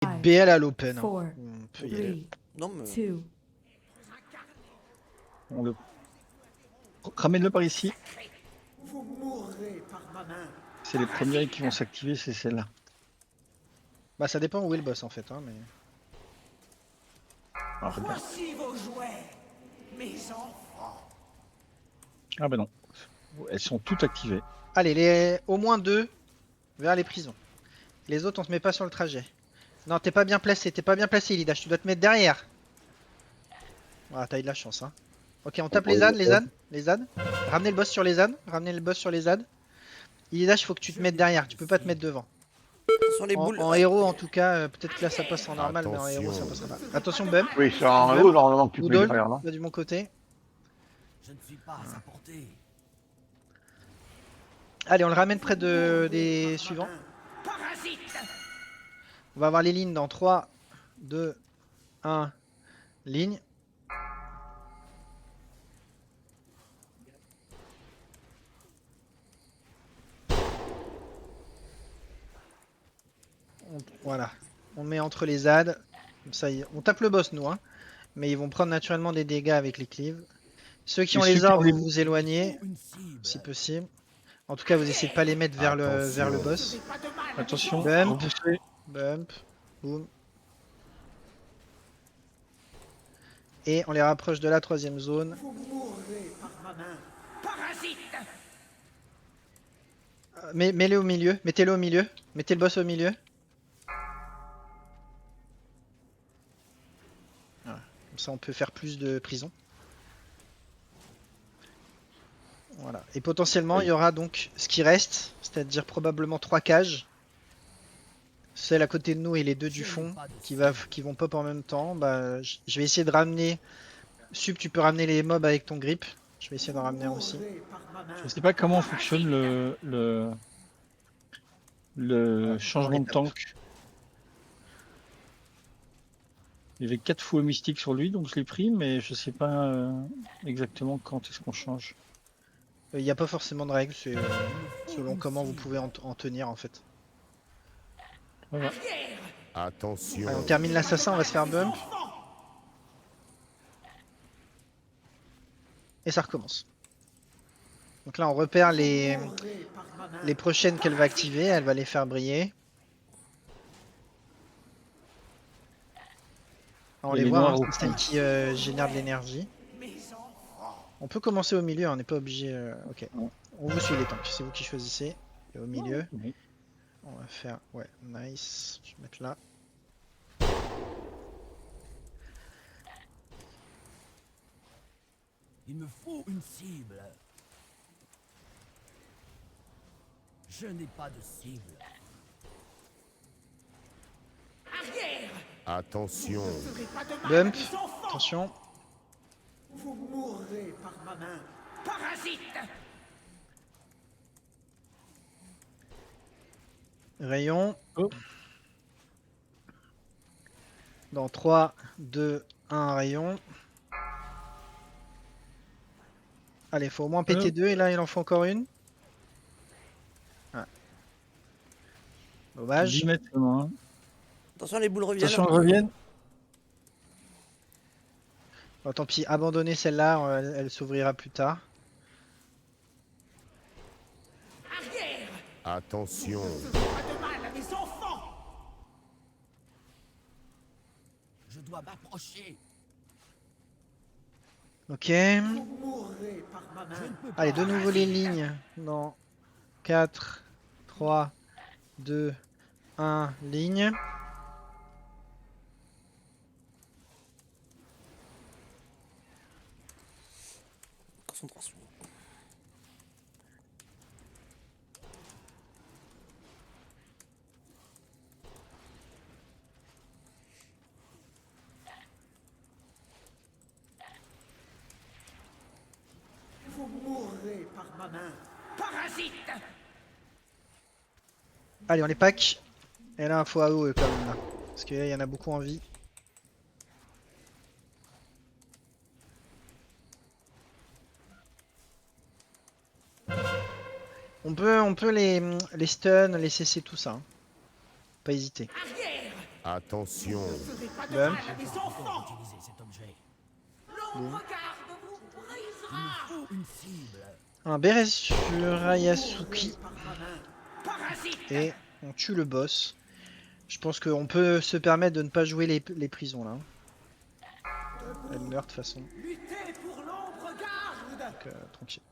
BL à l'open. Hein. 4, On peut y aller. 3, Non, mais 2. On le... Ramène-le par ici. Vous mourrez par ma main. C'est les premiers qui vont s'activer, c'est celle-là. Bah ça dépend où est le boss en fait. Hein, mais... Ah, regarde. Voici vos jouets, mes enfants. Ah bah non. Elles sont toutes activées. Allez, au moins 2 vers les prisons. Les autres on se met pas sur le trajet. Non t'es pas bien placé, Lidash, tu dois te mettre derrière. Ah t'as eu de la chance hein. Ok on tape les ânes. Ramenez le boss sur les ânes, Lidash faut que tu te mettes derrière, tu peux pas te mettre devant. sur les boules. En héros en tout cas, peut-être que là ça passe en normal mais en héros ça passera pas. Attention bump, Oui, c'est en haut, normalement, que tu peux Oudol, derrière, non? là du mon côté. Je ne suis pas à sa portée. Allez on le ramène près des suivants. Parasite. On va avoir les lignes dans 3, 2, 1, ligne. Voilà, on met entre les ZAD. Comme ça, on tape le boss nous, hein. Mais ils vont prendre naturellement des dégâts avec les cleaves. Ceux qui ont les arbres, vous vous éloignez, si possible. En tout cas, vous essayez de pas les mettre vers le boss. Attention, Bump. repoussez. Bump, boom. Et on les rapproche de la 3ème zone. Vous mourrez par ma main. Parasite. Mettez-le au milieu. Mettez le boss au milieu. Voilà. Comme ça, on peut faire plus de prison. Voilà. Et potentiellement, il y aura donc ce qui reste, c'est-à-dire probablement 3 cages. Celle à côté de nous et les 2 du fond qui vont pop en même temps. Bah, je vais essayer de ramener. Sub, tu peux ramener les mobs avec ton grip. Je vais essayer d'en ramener un aussi. Je sais pas comment fonctionne le changement de tank. Il y avait 4 fouets mystiques sur lui, donc je l'ai pris, mais je sais pas exactement quand est-ce qu'on change. Il n'y a pas forcément de règles, c'est selon comment vous pouvez en tenir en fait. Voilà. Attention. Allez, on termine l'assassin, on va se faire bump. Et ça recommence. Donc là on repère les prochaines qu'elle va activer, elle va les faire briller. On les voit, hein, c'est celles qui génèrent de l'énergie. On peut commencer au milieu, on n'est pas obligé. Ok, on vous suit les tanks, c'est vous qui choisissez. Et au milieu, Oui. on va faire. Ouais, nice. Je vais mettre là. Il me faut une cible. Je n'ai pas de cible. Arrière. Attention. Bump, attention. Vous mourrez par ma main. Parasite. Rayon. Oh. Dans 3, 2, 1, rayon. Allez, faut au moins péter 2 et là il en faut encore une. Ah. Dommage. 10 mètres seulement, hein. Attention, les boules reviennent. Attention, elles reviennent. Bon, tant pis, abandonnez celle-là, elle s'ouvrira plus tard. Arrière. Attention. Pas de mal à mes enfants. Je dois m'approcher. Ok. Vous mourrez par ma main. Je ne peux pas. Allez, de nouveau les lignes. Dans 4, 3, 2, 1, ligne. Concentration. Vous mourrez par ma main. Parasite. Allez, on les pack. Et là, il faut AO quand même là. Parce qu'il y en a beaucoup en vie. On peut les stun, les CC, tout ça. Hein. Pas hésiter. Arrière. Attention. Ne ferez pas de Bam. mal à mes enfants. Boum. Une cible. Un béret sur Ayasuki. Par ma main. Parasite. Et on tue le boss. Je pense qu'on peut se permettre de ne pas jouer les prisons là. Elle meurt de toute façon. Luttez pour l'ombre garde. Donc tranquille.